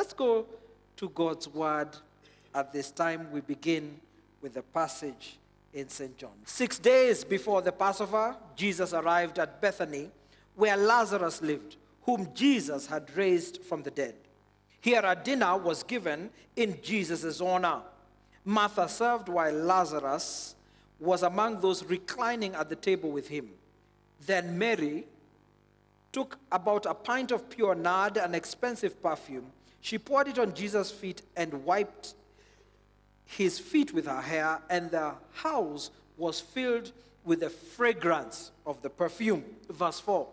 let's go to God's word. At this time, we begin with the passage in St. John. 6 days before the Passover, Jesus arrived at Bethany, where Lazarus lived, whom Jesus had raised from the dead. Here a dinner was given in Jesus' honor. Martha served while Lazarus was among those reclining at the table with him. Then Mary took about a pint of pure nard, an expensive perfume. She poured it on Jesus' feet and wiped his feet with her hair, and the house was filled with the fragrance of the perfume. Verse 4.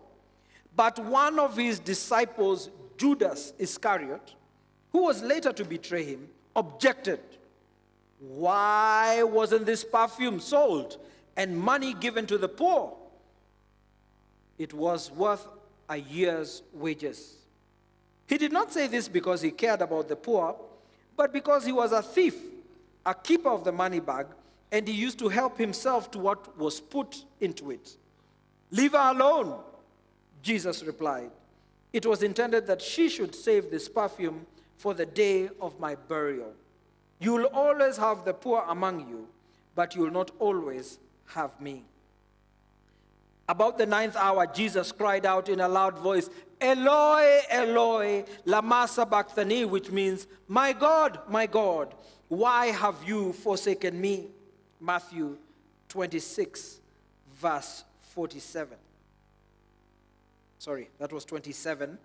But one of his disciples, Judas Iscariot, who was later to betray him, objected. Why wasn't this perfume sold and money given to the poor? It was worth a year's wages. He did not say this because he cared about the poor, but because he was a thief, a keeper of the money bag, and he used to help himself to what was put into it. Leave her alone, Jesus replied. It was intended that she should save this perfume for the day of my burial. You will always have the poor among you, but you will not always have me. About the 9th hour, Jesus cried out in a loud voice, Eloi, Eloi, lama sabachthani, which means, my God, why have you forsaken me? Matthew 26, verse 47. Sorry, that was 27.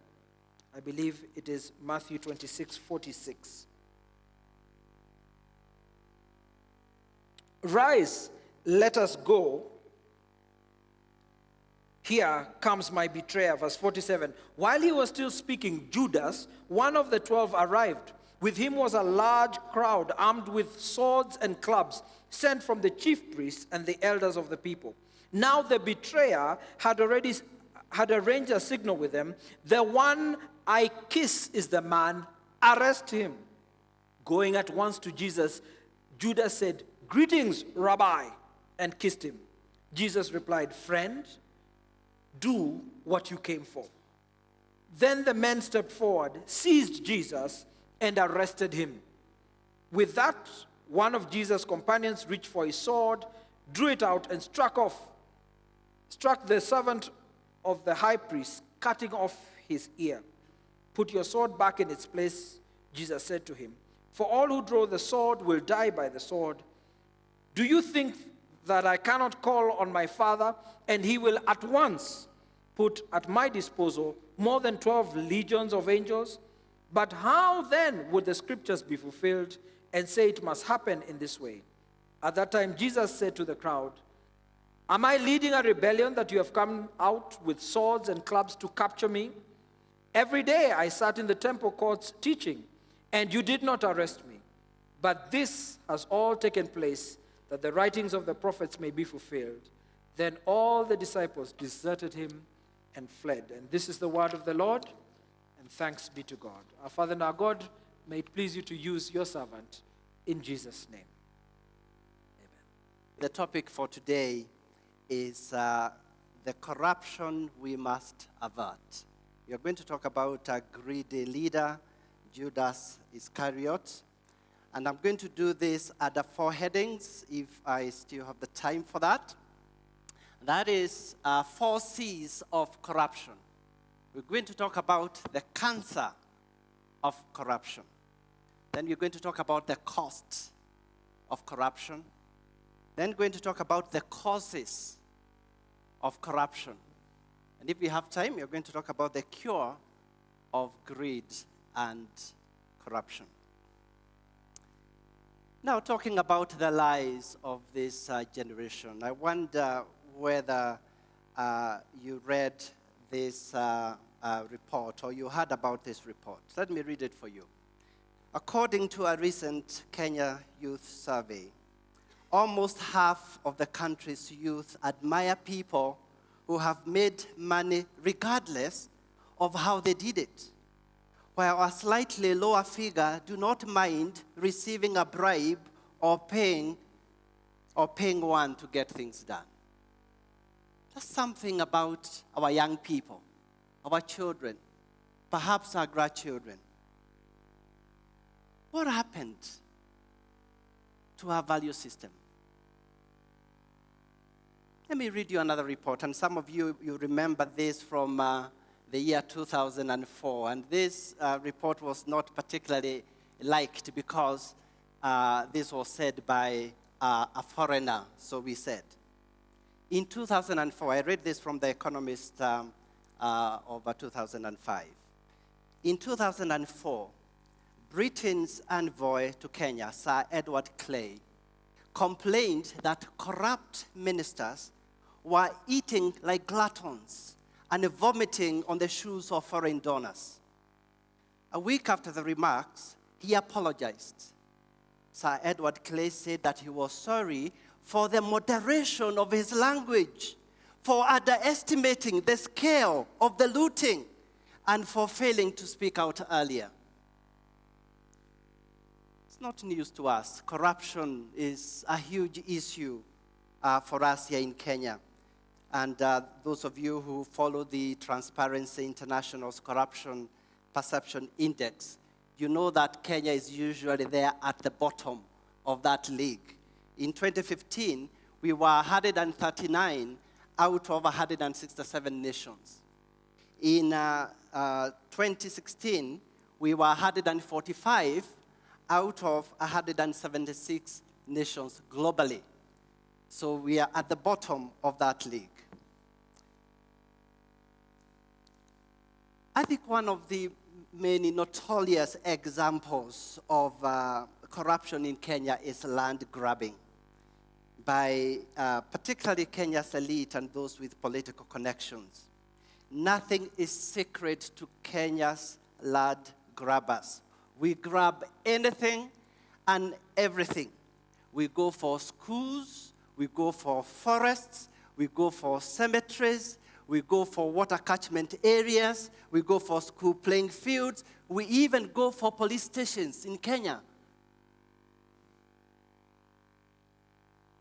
I believe it is Matthew 26, 46. Rise, let us go. Here comes my betrayer, verse 47. While he was still speaking, Judas, one of the 12, arrived. With him was a large crowd armed with swords and clubs, sent from the chief priests and the elders of the people. Now the betrayer had arranged a signal with them. The one I kiss is the man, arrest him. Going at once to Jesus, Judas said, Greetings, Rabbi, and kissed him. Jesus replied, Friend, do what you came for. Then the men stepped forward, seized Jesus, and arrested him. With that, one of Jesus' companions reached for his sword, drew it out, and struck the servant of the high priest, cutting off his ear. Put your sword back in its place, Jesus said to him. For all who draw the sword will die by the sword. Do you think that I cannot call on my Father, and he will at once put at my disposal more than 12 legions of angels? But how then would the scriptures be fulfilled and say it must happen in this way? At that time, Jesus said to the crowd, Am I leading a rebellion that you have come out with swords and clubs to capture me? Every day I sat in the temple courts teaching, and you did not arrest me. But this has all taken place that the writings of the prophets may be fulfilled. Then all the disciples deserted him and fled. And this is the word of the Lord, and thanks be to God. Our Father and our God, may it please you to use your servant in Jesus' name. Amen. The topic for today is the corruption we must avert. We are going to talk about a greedy leader, Judas Iscariot. And I'm going to do this at the 4 headings, if I still have the time for that. That is 4 C's of corruption. We're going to talk about the cancer of corruption. Then we're going to talk about the cost of corruption. Then we're going to talk about the causes of corruption. And if we have time, we're going to talk about the cure of greed and corruption. Now, talking about the lies of this generation, I wonder whether you read this report or you heard about this report. Let me read it for you. According to a recent Kenya youth survey, almost half of the country's youth admire people who have made money regardless of how they did it, while a slightly lower figure do not mind receiving a bribe or paying one to get things done. There's something about our young people, our children, perhaps our grandchildren. what happened to our value system? Let me read you another report, and some of you remember this from the year 2004, and this report was not particularly liked because this was said by a foreigner, so we said. In 2004, I read this from The Economist over 2005. In 2004, Britain's envoy to Kenya, Sir Edward Clay, complained that corrupt ministers were eating like gluttons and vomiting on the shoes of foreign donors. A week after the remarks, he apologized. Sir Edward Clay said that he was sorry for the moderation of his language, for underestimating the scale of the looting, and for failing to speak out earlier. It's not news to us. Corruption is a huge issue for us here in Kenya. And those of you who follow the Transparency International's Corruption Perception Index, you know that Kenya is usually there at the bottom of that league. In 2015, we were 139 out of 167 nations. In 2016, we were 145 out of 176 nations globally. So we are at the bottom of that league. I think one of the many notorious examples of corruption in Kenya is land grabbing by particularly Kenya's elite and those with political connections. Nothing is secret to Kenya's land grabbers. We grab anything and everything. We go for schools, we go for forests, we go for cemeteries, we go for water catchment areas, we go for school playing fields, we even go for police stations in Kenya.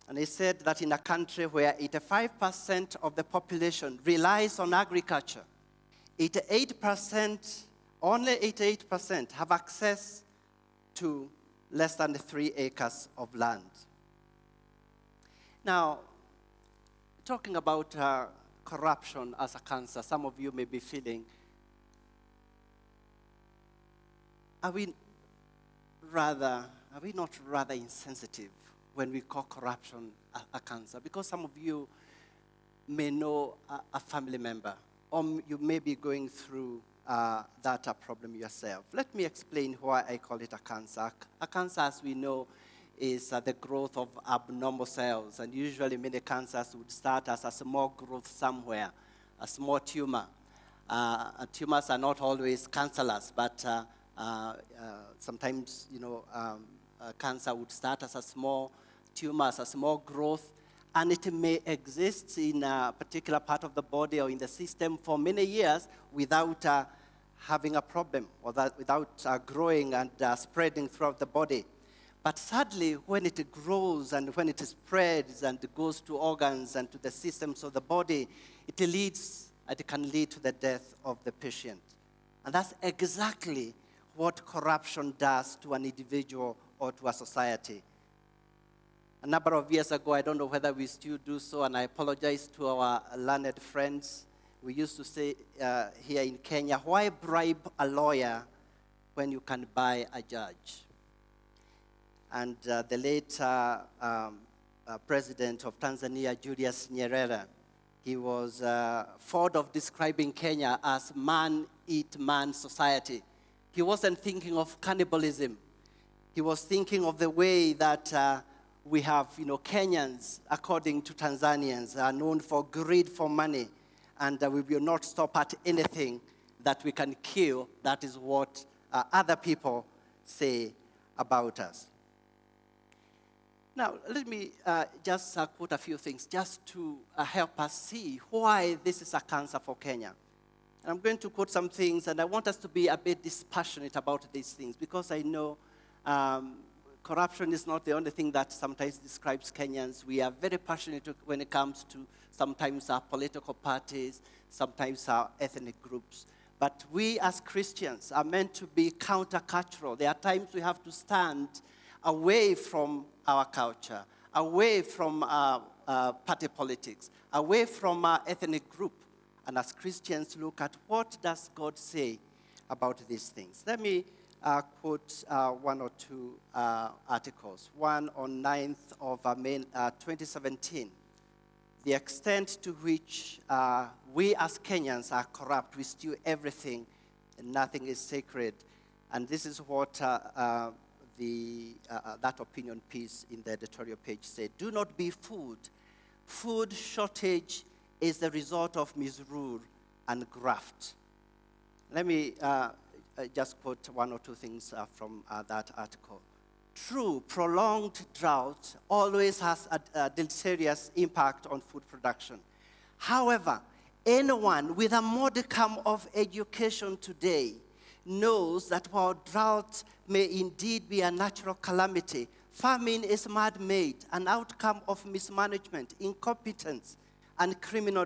And he said that in a country where 85% of the population relies on agriculture, 88%, only 88% have access to less than 3 acres of land. Now, talking about corruption as a cancer, some of you may be feeling, are we not rather insensitive when we call corruption a cancer? Because some of you may know a family member, or you may be going through that problem yourself. Let me explain why I call it a cancer. A cancer, as we know, is the growth of abnormal cells, and usually many cancers would start as a small growth somewhere, a small tumor. Tumors are not always cancerous, but sometimes, cancer would start as a small tumor, as a small growth, and it may exist in a particular part of the body or in the system for many years without having a problem, or without growing and spreading throughout the body. But sadly, when it grows and when it spreads and goes to organs and to the systems of the body, it can lead to the death of the patient. And that's exactly what corruption does to an individual or to a society. A number of years ago, I don't know whether we still do so, and I apologize to our learned friends. We used to say here in Kenya, why bribe a lawyer when you can buy a judge? And the late president of Tanzania, Judas Nyerere, he was fond of describing Kenya as man-eat-man society. He wasn't thinking of cannibalism. He was thinking of the way that we have, Kenyans, according to Tanzanians, are known for greed for money, and we will not stop at anything that we can kill. That is what other people say about us. Now, let me just quote a few things just to help us see why this is a cancer for Kenya. And I'm going to quote some things, and I want us to be a bit dispassionate about these things, because I know corruption is not the only thing that sometimes describes Kenyans. We are very passionate when it comes to sometimes our political parties, sometimes our ethnic groups. But we as Christians are meant to be countercultural. There are times we have to stand away from our culture, away from party politics, away from our ethnic group. And as Christians, look at what does God say about these things. Let me quote one or two articles. One on 9th of May 2017. The extent to which we as Kenyans are corrupt, we steal everything, and nothing is sacred. And this is what that opinion piece in the editorial page said. Do not be fooled. Food shortage is the result of misrule and graft. Let me just quote one or two things from that article. True, prolonged drought always has a deleterious impact on food production. However, anyone with a modicum of education today knows that while drought may indeed be a natural calamity, famine is man-made, an outcome of mismanagement, incompetence, and criminal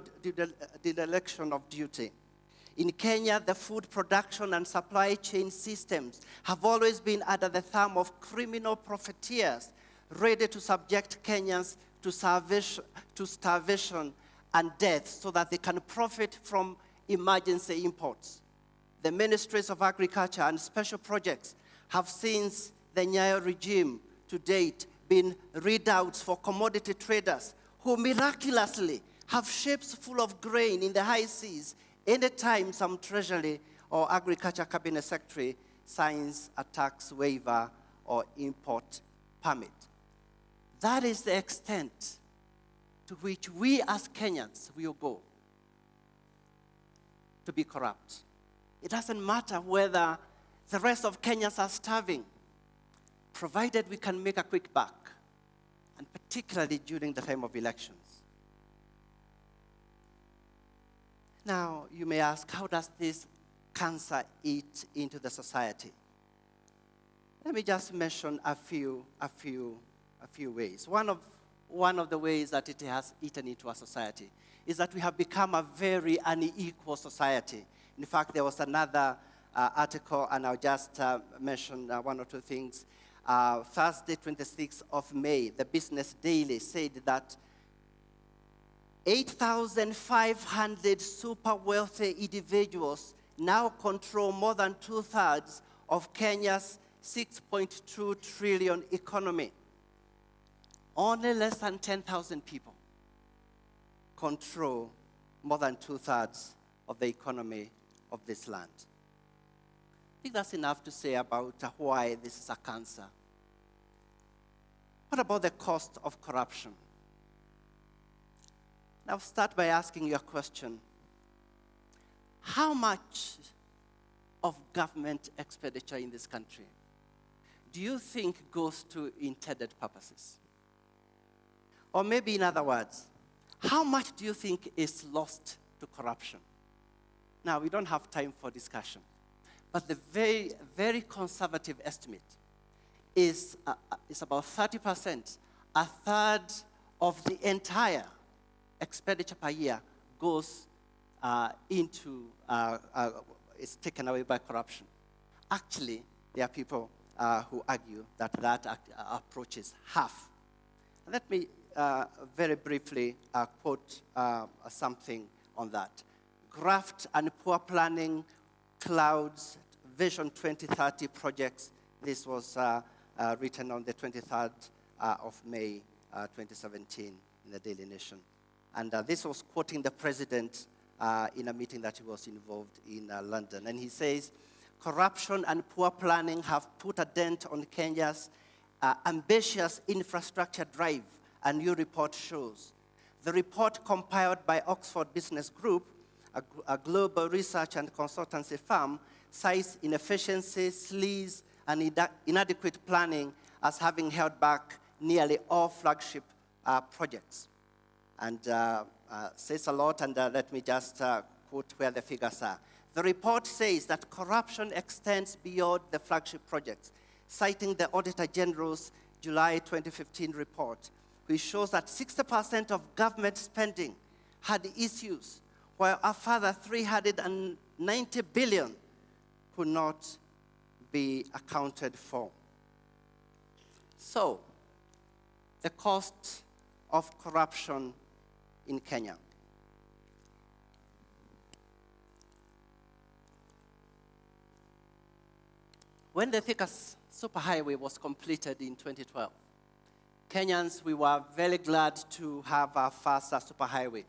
dereliction of duty. In Kenya, the food production and supply chain systems have always been under the thumb of criminal profiteers ready to subject Kenyans to starvation and death so that they can profit from emergency imports. The ministries of agriculture and special projects have since the Nyayo regime to date been readouts for commodity traders who miraculously have ships full of grain in the high seas anytime some treasury or agriculture cabinet secretary signs a tax waiver or import permit. That is the extent to which we as Kenyans will go to be corrupt. It doesn't matter whether the rest of Kenyans are starving, provided we can make a quick buck, and particularly during the time of elections. Now, you may ask, how does this cancer eat into the society? Let me just mention a few ways. One of the ways that it has eaten into our society is that we have become a very unequal society. In fact, there was another article, and I'll just mention one or two things. Thursday, 26th of May, the Business Daily said that 8,500 super wealthy individuals now control more than 2/3 of Kenya's 6.2 trillion economy. Only less than 10,000 people control more than 2/3 of the economy of this land. I think that's enough to say about why this is a cancer. What about the cost of corruption? I'll start by asking you a question. How much of government expenditure in this country do you think goes to intended purposes? Or maybe in other words, how much do you think is lost to corruption? Now, we don't have time for discussion, but the very, very conservative estimate is about 30%. A third of the entire expenditure per year goes is taken away by corruption. Actually, there are people who argue that approach is half. Let me very briefly quote something on that. Graft and poor planning clouds Vision 2030 projects. This was written on the 23rd of May 2017 in the Daily Nation. And this was quoting the president in a meeting that he was involved in London. And he says, corruption and poor planning have put a dent on Kenya's ambitious infrastructure drive, a new report shows. The report compiled by Oxford Business Group, a global research and consultancy firm, cites inefficiency, sleaze, and inadequate planning as having held back nearly all flagship projects. And says a lot, and let me just quote where the figures are. The report says that corruption extends beyond the flagship projects, citing the Auditor General's July 2015 report, which shows that 60% of government spending had issues, while a further 390 90 billion could not be accounted for. So, the cost of corruption in Kenya. When the Thika Superhighway was completed in 2012, Kenyans, we were very glad to have our first superhighway.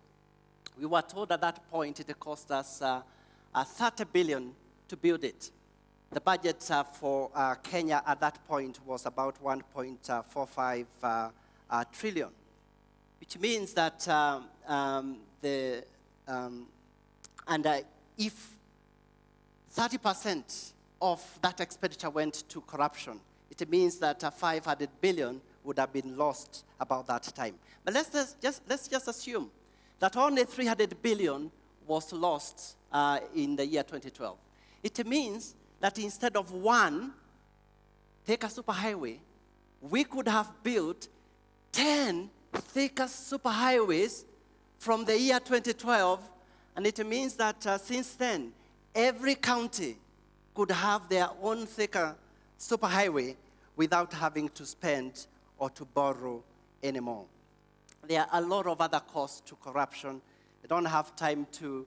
We were told at that point it cost us 30 billion to build it. The budget for Kenya at that point was about 1.45 trillion, which means that if 30% of that expenditure went to corruption, it means that 500 billion would have been lost about that time. But let's just assume that only 300 billion was lost in the year 2012. It means that instead of one Thika superhighway, we could have built 10 Thika superhighways from the year 2012, and it means that since then, every county could have their own Thika superhighway without having to spend or to borrow anymore. There are a lot of other costs to corruption. I don't have time to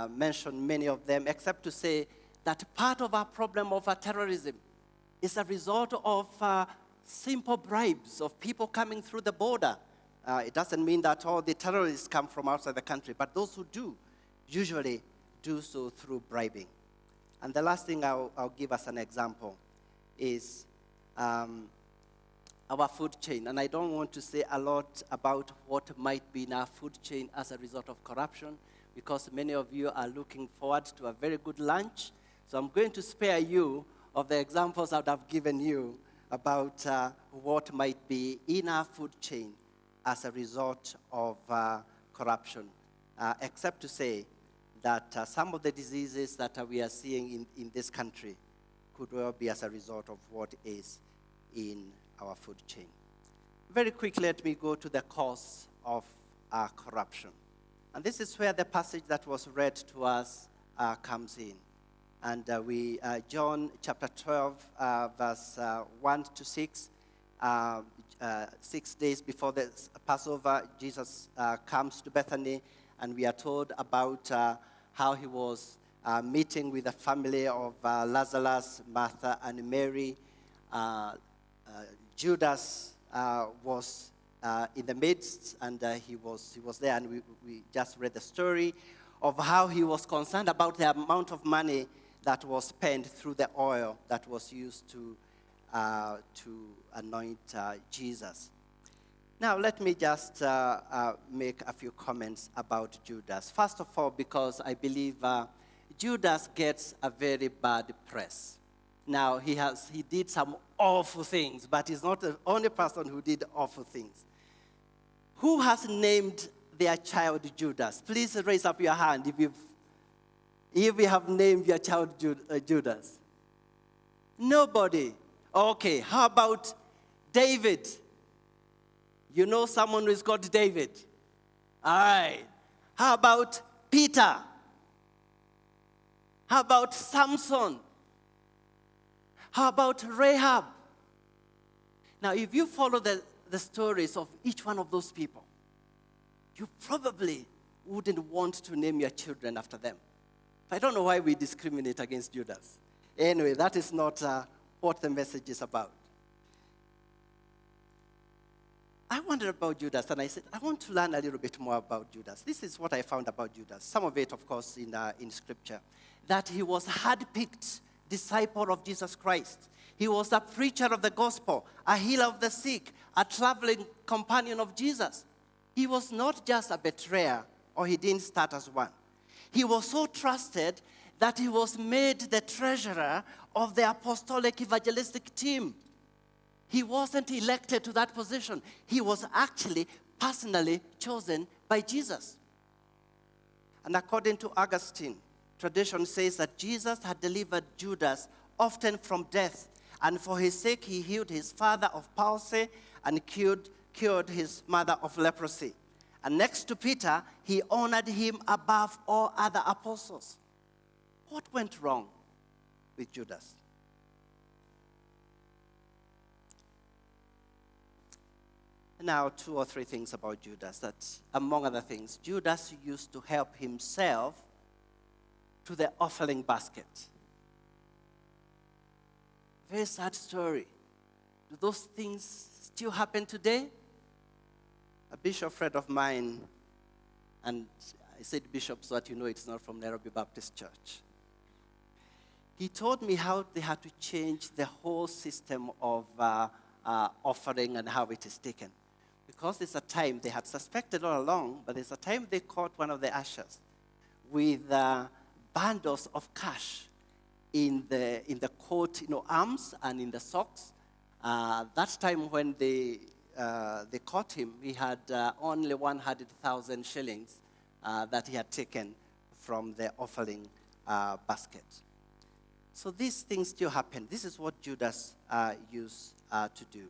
mention many of them, except to say that part of our problem of terrorism is a result of simple bribes of people coming through the border. It doesn't mean that all the terrorists come from outside the country, but those who do usually do so through bribing. And the last thing I'll give as an example is our food chain. And I don't want to say a lot about what might be in our food chain as a result of corruption, because many of you are looking forward to a very good lunch. So I'm going to spare you of the examples I would have given you about what might be in our food chain as a result of corruption, except to say that some of the diseases that we are seeing in this country could well be as a result of what is in our food chain. Very quickly, let me go to the cause of corruption. And this is where the passage that was read to us comes in. And John chapter 12, verse 1 to 6, 6 days before the Passover, Jesus comes to Bethany, and we are told about how he was meeting with the family of Lazarus, Martha, and Mary. Judas was in the midst, and he was there, and we just read the story of how he was concerned about the amount of money that was spent through the oil that was used to anoint Jesus. Now, let me just make a few comments about Judas. First of all, because I believe Judas gets a very bad press. Now, he did some awful things, but he's not the only person who did awful things. Who has named their child Judas? Please raise up your hand if you have named your child Judas. Nobody. Okay, how about David? You know someone who is called David? All right. How about Peter? How about Samson? How about Rahab? Now, if you follow the stories of each one of those people, you probably wouldn't want to name your children after them. I don't know why we discriminate against Judas. Anyway, that is not what the message is about. I wondered about Judas, and I said, I want to learn a little bit more about Judas. This is what I found about Judas. Some of it, of course, in Scripture. That he was a hard-picked disciple of Jesus Christ. He was a preacher of the gospel, a healer of the sick, a traveling companion of Jesus. He was not just a betrayer, or he didn't start as one. He was so trusted that he was made the treasurer of the apostolic evangelistic team. He wasn't elected to that position. He was actually personally chosen by Jesus. And according to Augustine, tradition says that Jesus had delivered Judas often from death, and for his sake he healed his father of palsy and cured his mother of leprosy. And next to Peter, he honored him above all other apostles. What went wrong with Judas? Now, 2 or 3 things about Judas. That, among other things, Judas used to help himself to the offering basket. Very sad story. Do those things still happen today? A bishop friend of mine, and I said bishop so that you know it's not from Nairobi Baptist Church. He told me how they had to change the whole system of offering and how it is taken. Because there's a time, they had suspected all along, but there's a time they caught one of the ushers with bundles of cash in the coat, arms and in the socks. That time when they caught him, he had only 100,000 shillings that he had taken from the offering basket. So these things still happen. This is what Judas used to do.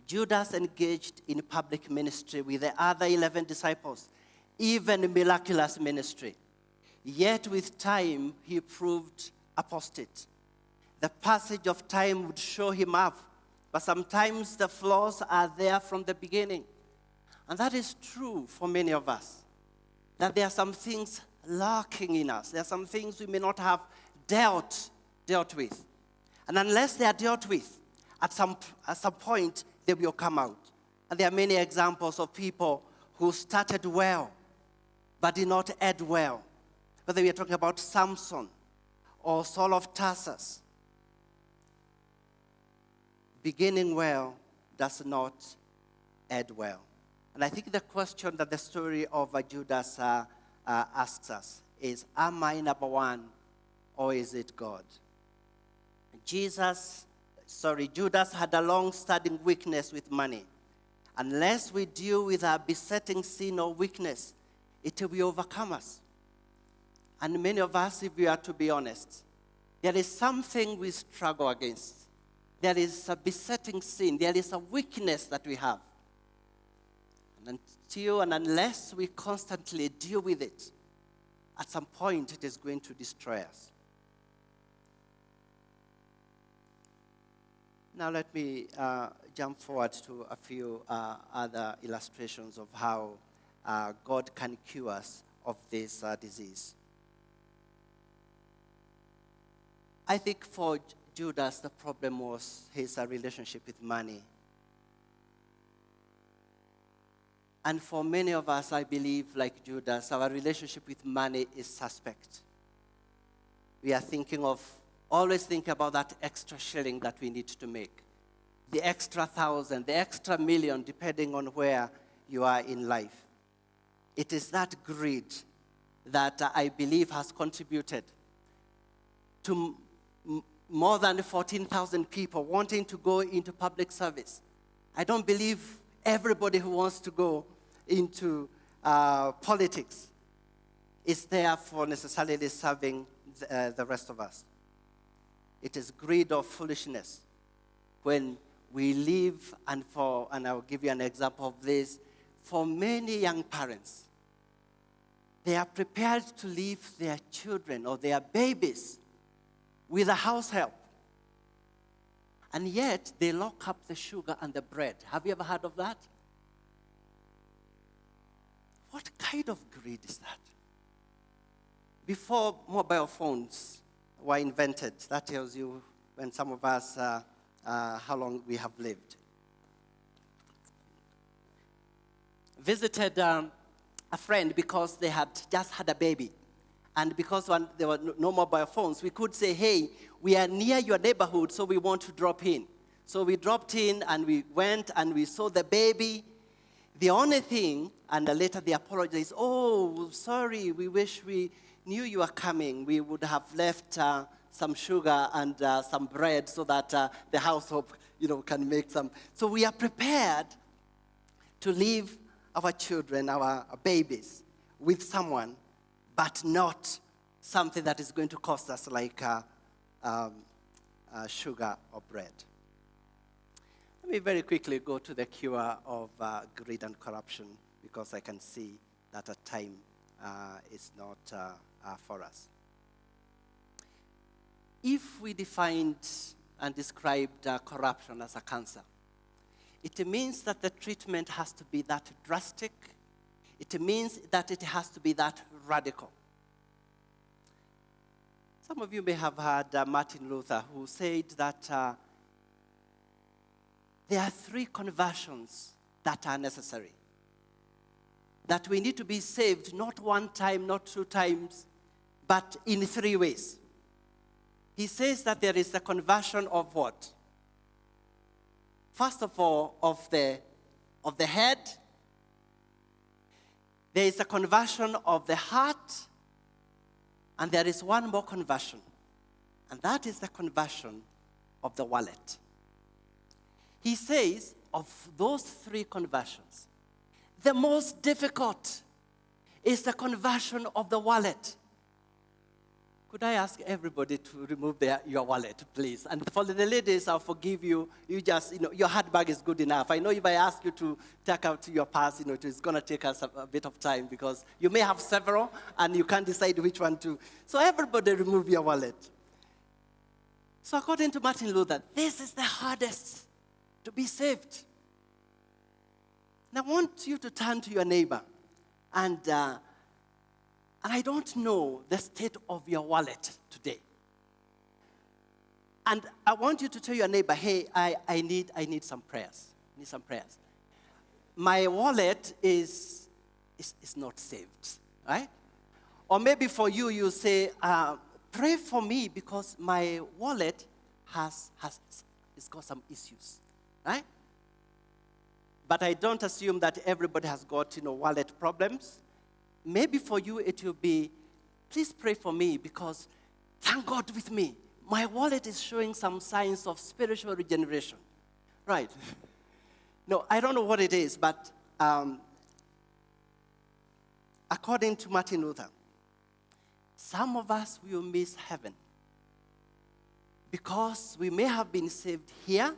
Judas engaged in public ministry with the other 11 disciples, even miraculous ministry. Yet with time, he proved apostate. The passage of time would show him up, but sometimes the flaws are there from the beginning. And that is true for many of us, that there are some things lacking in us. There are some things we may not have dealt with. And unless they are dealt with, at some point, they will come out. And there are many examples of people who started well, but did not end well. Whether we are talking about Samson or Saul of Tarsus, beginning well does not end well. And I think the question that the story of Judas asks us is, am I number one, or is it God? Judas had a long-standing weakness with money. Unless we deal with our besetting sin or weakness, it will overcome us. And many of us, if we are to be honest, there is something we struggle against. There is a besetting sin. There is a weakness that we have. And until and unless we constantly deal with it, at some point it is going to destroy us. Now let me jump forward to a few other illustrations of how God can cure us of this disease. I think for Judas, the problem was his relationship with money. And for many of us, I believe, like Judas, our relationship with money is suspect. We are always think about that extra shilling that we need to make, the extra 1,000, the extra million, depending on where you are in life. It is that greed that I believe has contributed to more than 14,000 people wanting to go into public service. I don't believe everybody who wants to go into politics is there for necessarily serving the rest of us. It is greed or foolishness. When we live, and I'll give you an example of this, for many young parents, they are prepared to leave their children or their babies with a house help. And yet, they lock up the sugar and the bread. Have you ever heard of that? What kind of greed is that? Before mobile phones were invented, that tells you when some of us, how long we have lived. Visited a friend because they had just had a baby. And because there were no mobile phones, we could say, hey, we are near your neighborhood, so we want to drop in. So we dropped in, and we went, and we saw the baby. The only thing, and later they apologized, oh, sorry, we wish we knew you were coming. We would have left some sugar and some bread so that the household, can make some. So we are prepared to leave our children, our babies, with someone, but not something that is going to cost us like sugar or bread. Let me very quickly go to the cure of greed and corruption because I can see that a time is not for us. If we defined and described corruption as a cancer, it means that the treatment has to be that drastic. It means that it has to be that radical. Some of you may have heard Martin Luther, who said that there are 3 conversions that are necessary. That we need to be saved not 1 time, not 2 times, but in 3 ways. He says that there is a conversion of what? First of all, of the head. There is a conversion of the heart. And there is one more conversion. And that is the conversion of the wallet. He says of those 3 conversions, the most difficult is the conversion of the wallet. Could I ask everybody to remove your wallet, please? And for the ladies, I'll forgive you. You just, your handbag is good enough. I know if I ask you to take out your purse, it's going to take us a bit of time because you may have several and you can't decide which one to. So everybody remove your wallet. So according to Martin Luther, this is the hardest to be saved. And I want you to turn to your neighbor and I don't know the state of your wallet today. And I want you to tell your neighbor, hey, I need some prayers. I need some prayers. My wallet is not saved, right? Or maybe for you, you say, pray for me because my wallet has got some issues, right? But I don't assume that everybody has got, wallet problems. Maybe for you it will be, please pray for me because thank God with me. My wallet is showing some signs of spiritual regeneration. Right. No, I don't know what it is, but according to Martin Luther, some of us will miss heaven because we may have been saved here,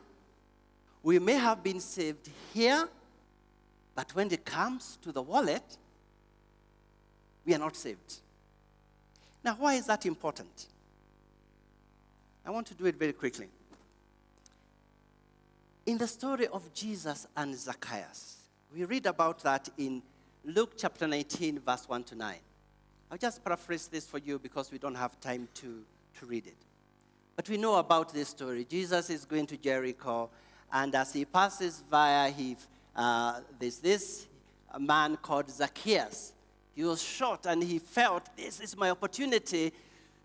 we may have been saved here, but when it comes to the wallet, we are not saved. Now, why is that important? I want to do it very quickly. In the story of Jesus and Zacchaeus, we read about that in Luke chapter 19, verse 1 to 9. I'll just paraphrase this for you because we don't have time to read it. But we know about this story. Jesus is going to Jericho, and as he passes via, there's this man called Zacchaeus. He was short and he felt, this is my opportunity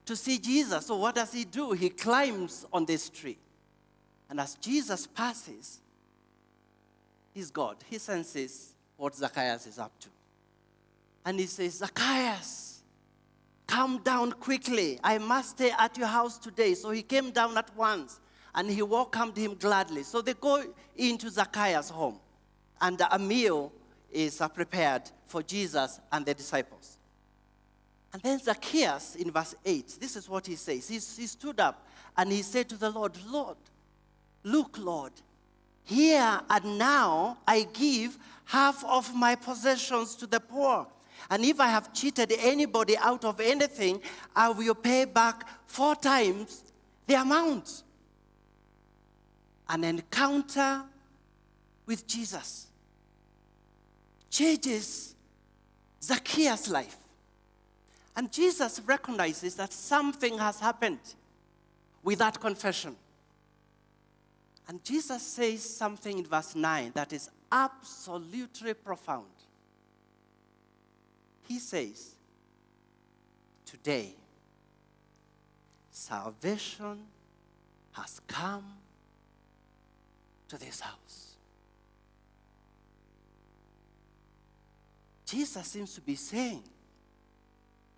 to see Jesus. So what does he do? He climbs on this tree. And as Jesus passes, he's God. He senses what Zacchaeus is up to. And he says, Zacchaeus, come down quickly. I must stay at your house today. So he came down at once and he welcomed him gladly. So they go into Zacchaeus' home and a meal is prepared for Jesus and the disciples. And then Zacchaeus, in verse 8, this is what he says. He stood up and he said to the Lord, Lord, look, Lord, here and now I give half of my possessions to the poor. And if I have cheated anybody out of anything, I will pay back 4 times the amount. An encounter with Jesus changes Zacchaeus' life. And Jesus recognizes that something has happened with that confession. And Jesus says something in verse 9 that is absolutely profound. He says, today, salvation has come to this house. Jesus seems to be saying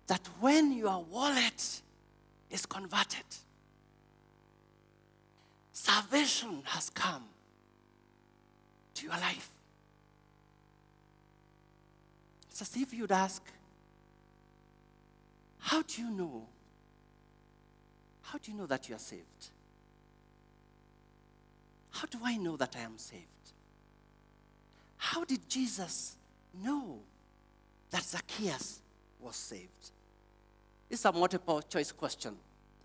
that when your wallet is converted, salvation has come to your life. It's as if you'd ask, how do you know? How do you know that you are saved? How do I know that I am saved? How did Jesus know that Zacchaeus was saved? This is a multiple choice question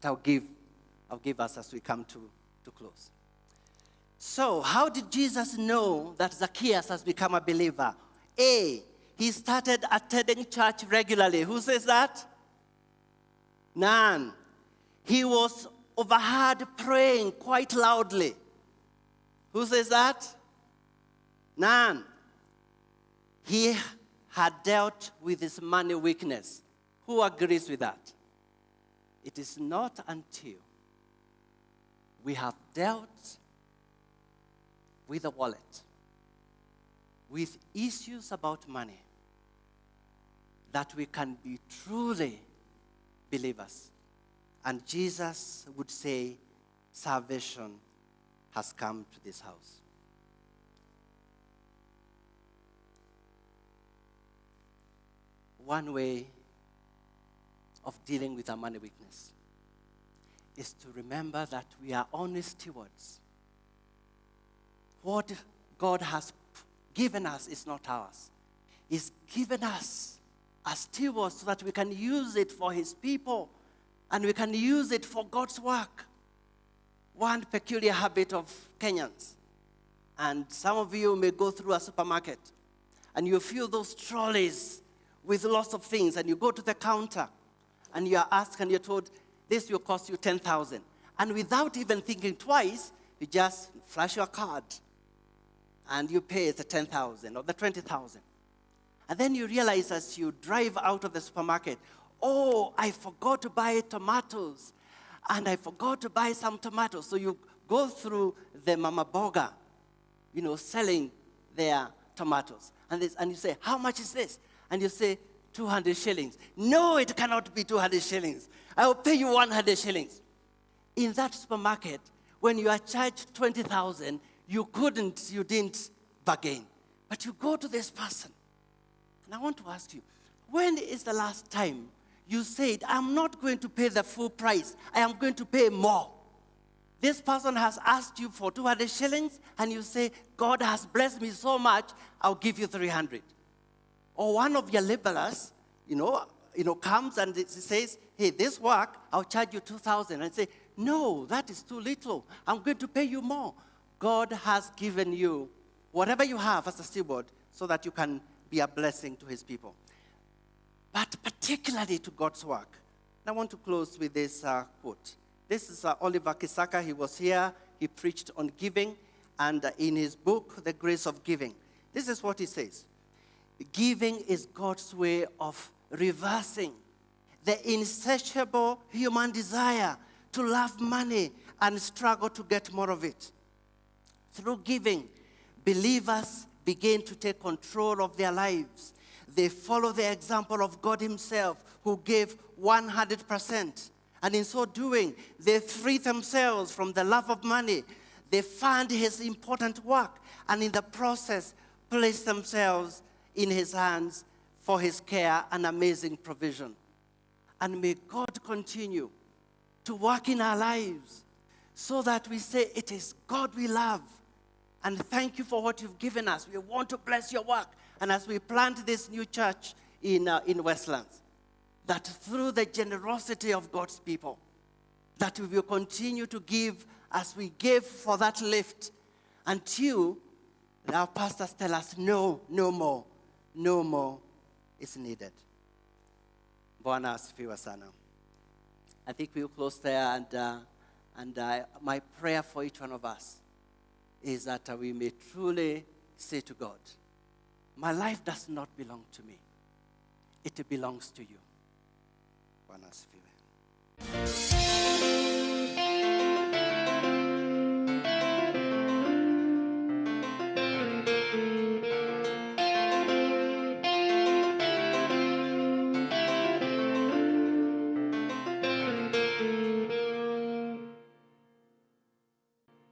that I'll give us as we come to close. So, how did Jesus know that Zacchaeus has become a believer? A, he started attending church regularly. Who says that? None. He was overheard praying quite loudly. Who says that? None. He had dealt with his money weakness. Who agrees with that? It is not until we have dealt with a wallet, with issues about money, that we can be truly believers. And Jesus would say, salvation has come to this house. One way of dealing with our money weakness is to remember that we are only stewards. What God has given us is not ours. He's given us as stewards so that we can use it for His people and we can use it for God's work. One peculiar habit of Kenyans, and some of you may go through a supermarket and you feel those trolleys with lots of things, and you go to the counter and you are asked and you're told, this will cost you 10,000. And without even thinking twice, you just flash your card and you pay the 10,000 or the 20,000. And then you realize as you drive out of the supermarket, oh, I forgot to buy tomatoes. And I forgot to buy some tomatoes. So you go through the Mama Boga, selling their tomatoes. And you say, how much is this? And you say, 200 shillings. No, it cannot be 200 shillings. I will pay you 100 shillings. In that supermarket, when you are charged 20,000, you didn't bargain. But you go to this person. And I want to ask you, when is the last time you said, I'm not going to pay the full price, I am going to pay more? This person has asked you for 200 shillings, and you say, God has blessed me so much, I'll give you 300. Or one of your laborers, comes and says, hey, this work, I'll charge you 2,000. And say, no, that is too little. I'm going to pay you more. God has given you whatever you have as a steward so that you can be a blessing to His people. But particularly to God's work. And I want to close with this quote. This is Oliver Kisaka. He was here. He preached on giving. And in his book, The Grace of Giving, this is what he says. Giving is God's way of reversing the insatiable human desire to love money and struggle to get more of it. Through giving, believers begin to take control of their lives. They follow the example of God Himself, who gave 100%. And in so doing, they free themselves from the love of money. They fund His important work, and in the process, place themselves in His hands for His care and amazing provision. And may God continue to work in our lives so that we say, it is God we love. And thank you for what you've given us. We want to bless your work. And as we plant this new church in Westlands, that through the generosity of God's people, that we will continue to give as we gave for that lift until our pastors tell us, no more is needed. Bwana asifiwe sana. I think we'll close there, and my prayer for each one of us is that we may truly say to God, my life does not belong to me. It belongs to you. Bwana asifiwe.